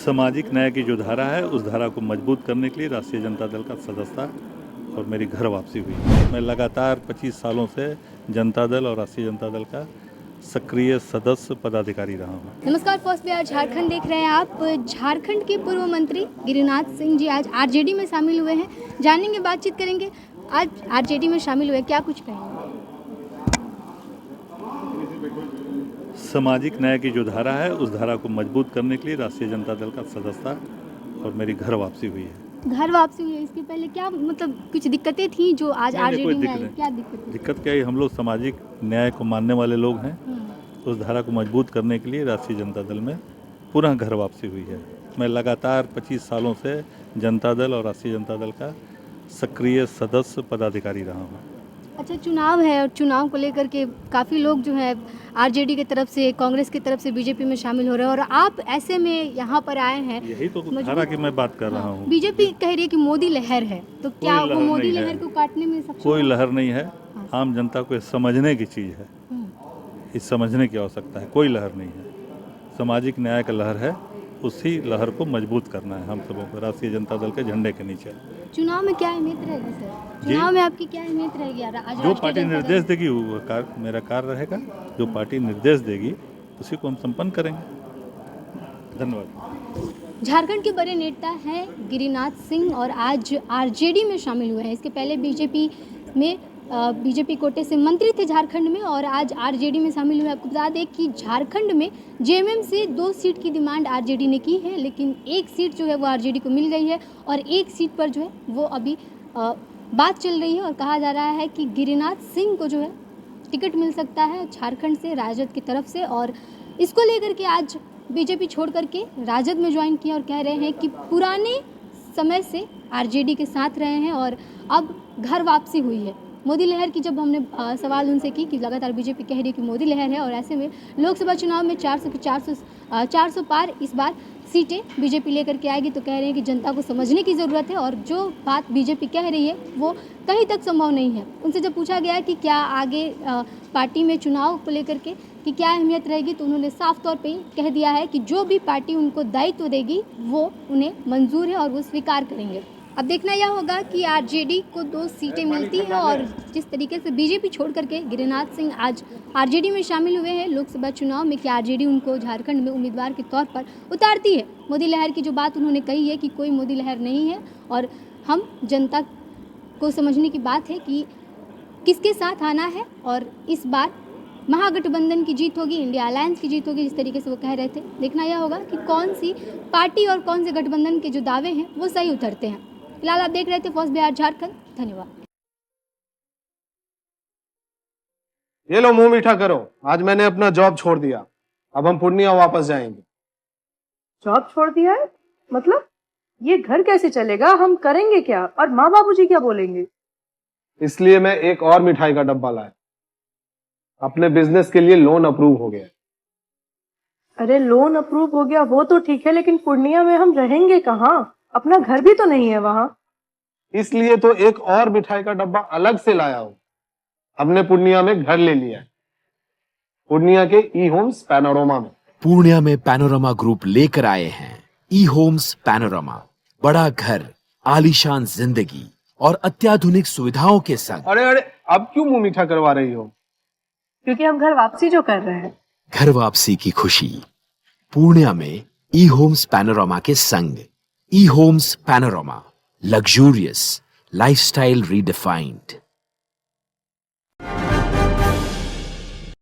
सामाजिक न्याय की जो धारा है उस धारा को मजबूत करने के लिए राष्ट्रीय जनता दल का सदस्यता और मेरी घर वापसी हुई। मैं लगातार 25 सालों से जनता दल और राष्ट्रीय जनता दल का सक्रिय सदस्य पदाधिकारी रहा हूँ। नमस्कार, फर्स्ट बिहार झारखंड देख रहे हैं आप। झारखंड के पूर्व मंत्री गिरिनाथ सिंह जी आज आरजेडी में शामिल हुए हैं। जानेंगे, बातचीत करेंगे। आज आरजेडी में शामिल हुए, क्या कुछ कहेंगे? सामाजिक न्याय की जो धारा है उस धारा को मजबूत करने के लिए राष्ट्रीय जनता दल का सदस्यता और मेरी घर वापसी हुई है। घर वापसी हुई है, इसके पहले क्या मतलब कुछ दिक्कतें थी जो आज आरजेडी में आई? क्या दिक्कत क्या है? हम लोग सामाजिक न्याय को मानने वाले लोग हैं। उस धारा को मजबूत करने के लिए राष्ट्रीय जनता दल में पुनः घर वापसी हुई है। मैं लगातार 25 सालों से जनता दल और राष्ट्रीय जनता दल का सक्रिय सदस्य पदाधिकारी रहा हूँ। अच्छा, चुनाव है और चुनाव को लेकर के काफ़ी लोग जो है आरजेडी की तरफ से, कांग्रेस की तरफ से बीजेपी में शामिल हो रहे हैं और आप ऐसे में यहाँ पर आए हैं। यही तो धारा की मैं बात कर रहा हूँ। बीजेपी कह रही है कि मोदी लहर है, तो क्या वो मोदी लहर को काटने में सक्षम? कोई लहर नहीं है। आम जनता को समझने की चीज़ है, इस समझने की आवश्यकता है। कोई लहर नहीं है, सामाजिक न्याय का लहर है। उसी लहर को मजबूत करना है हम सबों को राष्ट्रीय जनता दल के झंडे के नीचे। चुनाव में क्या अहमियत रहेगी सर? चुनाव में आपकी क्या अहमियत रहेगी? जो पार्टी निर्देश देगी वो मेरा कार्य रहेगा। जो पार्टी निर्देश देगी उसी को हम संपन्न करेंगे। धन्यवाद। झारखंड के बड़े नेता हैं गिरिनाथ सिंह और आज आरजेडी में शामिल हुए हैं। इसके पहले बीजेपी कोटे से मंत्री थे झारखंड में और आज आरजेडी में शामिल हुए। आपको बता दें कि झारखंड में जेएमएम से 2 सीट की डिमांड आरजेडी ने की है, लेकिन 1 सीट जो है वो आरजेडी को मिल गई है और 1 सीट पर जो है वो अभी बात चल रही है और कहा जा रहा है कि गिरिनाथ सिंह को जो है टिकट मिल सकता है झारखंड से, राजद की तरफ से। और इसको लेकर के आज बीजेपी छोड़ करके राजद में ज्वाइन किया और कह रहे हैं कि पुराने समय से आरजेडी के साथ रहे हैं और अब घर वापसी हुई है। मोदी लहर की जब हमने सवाल उनसे की कि लगातार बीजेपी कह रही है कि मोदी लहर है और ऐसे में लोकसभा चुनाव में 400 पार इस बार सीटें बीजेपी लेकर के आएगी, तो कह रहे हैं कि जनता को समझने की ज़रूरत है और जो बात बीजेपी कह रही है वो कहीं तक संभव नहीं है। उनसे जब पूछा गया कि क्या आगे पार्टी में चुनाव को लेकर के कि क्या अहमियत रहेगी, तो उन्होंने साफ तौर पे कह दिया है कि जो भी पार्टी उनको दायित्व देगी वो उन्हें मंजूर है और वो स्वीकार करेंगे। अब देखना यह होगा कि आरजेडी को 2 सीटें मिलती हैं और जिस तरीके से बीजेपी छोड़ करके गिरिनाथ सिंह आज आरजेडी में शामिल हुए हैं लोकसभा चुनाव में, कि आरजेडी उनको झारखंड में उम्मीदवार के तौर पर उतारती है। मोदी लहर की जो बात उन्होंने कही है कि कोई मोदी लहर नहीं है और हम जनता को समझने की बात है कि किसके साथ आना है और इस बार महागठबंधन की जीत होगी, इंडिया अलायंस की जीत होगी, जिस तरीके से वो कह रहे थे। देखना यह होगा कि कौन सी पार्टी और कौन से गठबंधन के जो दावे हैं वो सही उतरते हैं। फिलहाल आप देख रहे थे फर्स्ट बिहार झारखंड। धन्यवाद। ये लो, मुंह मीठा करो। आज मैंने अपना जॉब छोड़ दिया, अब हम पूर्णिया वापस जाएंगे। जॉब छोड़ दिया है? मतलब ये घर कैसे चलेगा? हम करेंगे क्या और माँ बाबूजी क्या बोलेंगे? इसलिए मैं एक और मिठाई का डब्बा लाया। अपने बिजनेस के लिए लोन अप्रूव हो गया। अरे लोन अप्रूव हो गया वो तो ठीक है, लेकिन पूर्णिया में हम रहेंगे कहाँ? अपना घर भी तो नहीं है वहाँ। इसलिए तो एक और मिठाई का डब्बा अलग से लाया हूँ। हमने पूर्णिया में घर ले लिया है, पूर्णिया के ई होम्स पैनोरमा में। पूर्णिया में पैनोरमा ग्रुप लेकर आए हैं ई होम्स पैनोरमा। बड़ा घर, आलीशान जिंदगी और अत्याधुनिक सुविधाओं के संग। अरे अब क्यों मुंह मीठा करवा रही हो? क्योंकि हम घर वापसी जो कर रहे हैं। घर वापसी की खुशी पूर्णिया में ई होम्स पैनोरमा के संग। E Homes Panorama, luxurious lifestyle redefined.